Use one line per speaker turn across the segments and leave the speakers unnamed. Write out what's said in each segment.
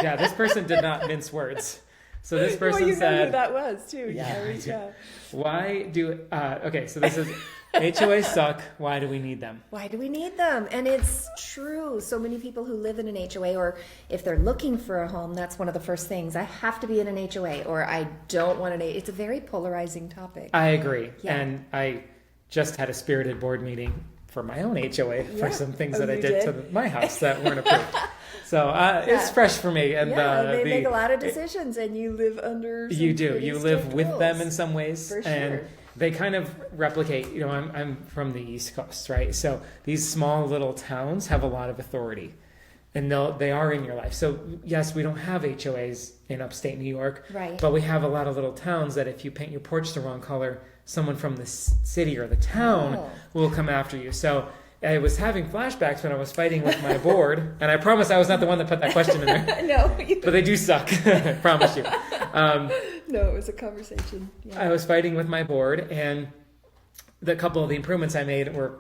Yeah, this person did not mince words. So this person
well, you know who
said,
that was too.
Yeah, I do.
Yeah.
why do, okay, so this is, HOAs suck. Why do we need them?
Why do we need them? And it's true. So many people who live in an HOA, or if they're looking for a home, that's one of the first things. I have to be in an HOA, or I don't want an HOA. It's a very polarizing topipic.
I agree.
Yeah.
And I just had a spirited board meeting for my own HOA for some things that I
you
did to my house that weren't approved. So it's fresh for me. And
they make a lot of decisions, and you live under.
You do. You live with
rules.
them in some ways,
For sure.
and they kind of replicate. You know, I'm from the East Coast, right? So these small little towns have a lot of authority, and they are in your life. So yes, we don't have HOAs in upstate New York,
Right.
But we have a lot of little towns that if you paint your porch the wrong color, someone from the city or the town will come after you. So I was having flashbacks when I was fighting with my board, and I promise I was not the one that put that question in there.
No,
But they do suck. I promise you.
no, it was a conversation. Yeah.
I was fighting with my board, and the couple of the improvements I made were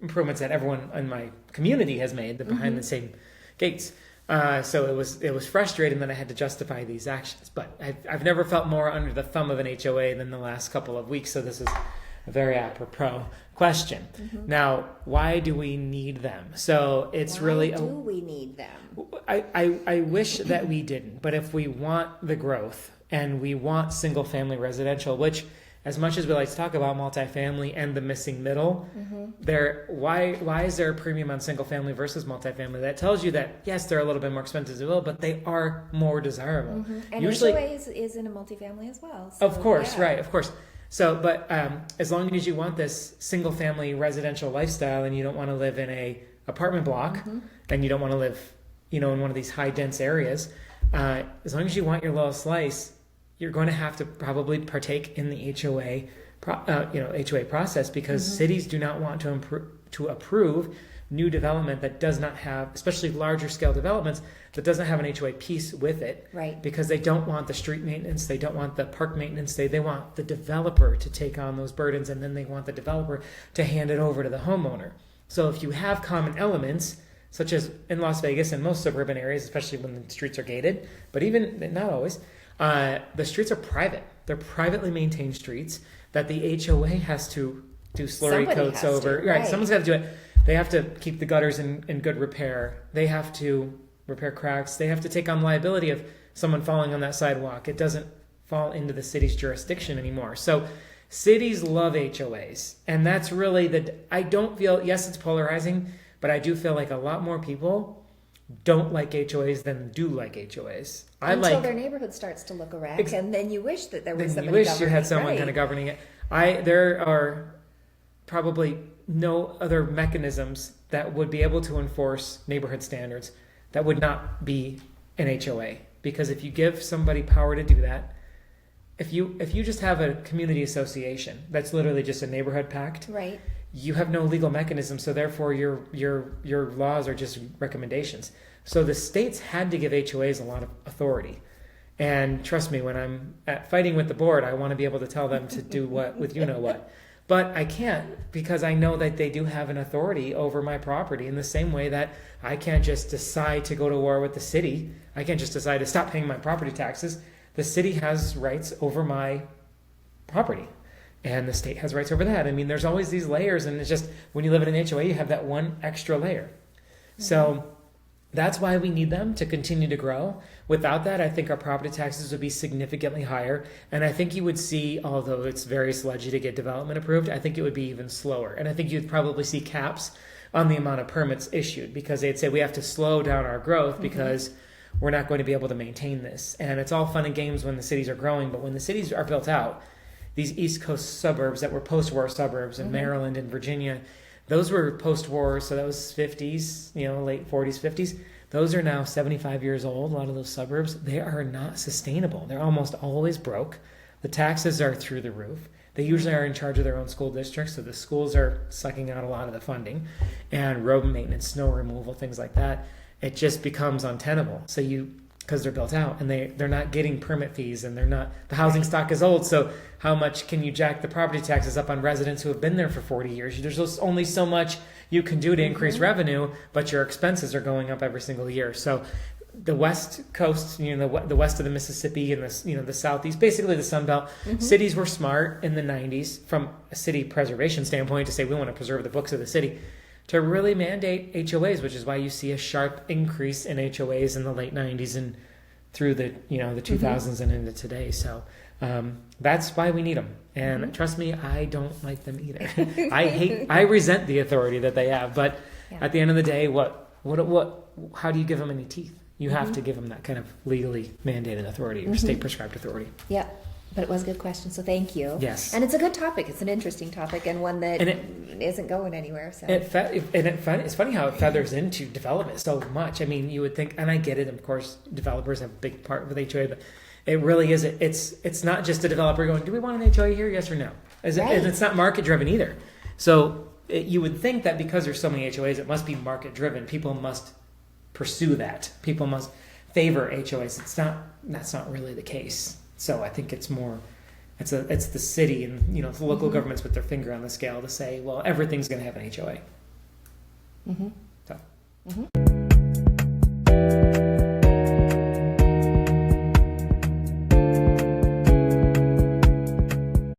improvements that everyone in my community has made, behind the same gates. So it was frustrating that I had to justify these actions. But I've never felt more under the thumb of an HOA than the last couple of weeks. So this is a very apropos question. Now, why do we need them? So it's
Why do we need them?
I wish that we didn't, but if we want the growth and we want single family residential, which as much as we like to talk about multifamily and the missing middle, why is there a premium on single family versus multifamily? That tells you that yes, they're a little bit more expensive to build, but they are more desirable.
And
Usually,
HOA is in a multifamily as well. So,
of course,
yeah.
right, of course. So, but as long as you want this single family residential lifestyle and you don't want to live in a apartment block and you don't want to live, in one of these high dense areas, as long as you want your little slice, you're going to have to probably partake in the HOA, HOA process, because cities do not want to approve new development that does not have, especially larger scale developments, that doesn't have an HOA piece with it.
Right.
Because they don't want the street maintenance, they don't want the park maintenance, they want the developer to take on those burdens, and then they want the developer to hand it over to the homeowner. So if you have common elements, such as in Las Vegas and most suburban areas, especially when the streets are gated, but even not always, the streets are private. They're privately maintained streets that the HOA has to do slurry
Somebody
coats
has
over.
to,
Right,
right.
someone's got to do it. They have to keep the gutters in good repair. They have to repair cracks. They have to take on liability of someone falling on that sidewalk. It doesn't fall into the city's jurisdiction anymore. So cities love HOAs. And that's really I don't feel, yes, it's polarizing, but I do feel like a lot more people don't like HOAs than do like HOAs.
Until their neighborhood starts to look a wreck, and then you wish that there was somebody
you wish
governing
you had someone
right.
kind of governing it. There are probably no other mechanisms that would be able to enforce neighborhood standards that would not be an HOA. Because if you give somebody power to do that, if you just have a community association that's literally just a neighborhood pact,
Right.
you have no legal mechanism, so therefore your laws are just recommendations. So the states had to give HOAs a lot of authority. And trust me, when I'm fighting with the board, I want to be able to tell them to do what with what. But I can't, because I know that they do have an authority over my property, in the same way that I can't just decide to go to war with the city. I can't just decide to stop paying my property taxes. The city has rights over my property, and the state has rights over that. I mean, there's always these layers, and it's just when you live in an HOA, you have that one extra layer. So that's why we need them to continue to grow. Without that, I think our property taxes would be significantly higher. And I think you would see, although it's very sludgy to get development approved, I think it would be even slower. And I think you'd probably see caps on the amount of permits issued, because they'd say we have to slow down our growth because we're not going to be able to maintain this. And it's all fun and games when the cities are growing, but when the cities are built out, these East Coast suburbs that were post-war suburbs in Maryland and Virginia, those were post-war, so that was 50s, late 40s, 50s. Those are now 75 years old, a lot of those suburbs. They are not sustainable. They're almost always broke. The taxes are through the roof. They usually are in charge of their own school districts, so the schools are sucking out a lot of the funding. And road maintenance, snow removal, things like that, it just becomes untenable. So because they're built out and they're not getting permit fees, and the housing stock is old, so how much can you jack the property taxes up on residents who have been there for 40 years? There's just only so much you can do to increase revenue, but your expenses are going up every single year. So the West Coast, the west of the Mississippi and the Southeast, basically the Sun Belt, cities were smart in the 90s from a city preservation standpoint to say we want to preserve the books of the city, to really mandate HOAs, which is why you see a sharp increase in HOAs in the late 90s and through the 2000s and into today. So that's why we need them. And trust me, I don't like them either. I resent the authority that they have. But at the end of the day, how do you give them any teeth? You have to give them that kind of legally mandated authority or state prescribed authority.
Yeah. But it was a good question, so thank you.
Yes.
And it's a good topic. It's an interesting topic and one that isn't going anywhere. So.
It's funny how it feathers into development so much. I mean, you would think, and I get it, of course, developers have a big part with HOA, but it really is. It's not just a developer going, do we want an HOA here? Yes or no? And it's not market driven either. So you would think that because there's so many HOAs, it must be market driven. People must pursue that. People must favor HOAs. That's not really the case. So I think it's more, it's the city and the local governments with their finger on the scale to say, well, everything's going to have an HOA. So.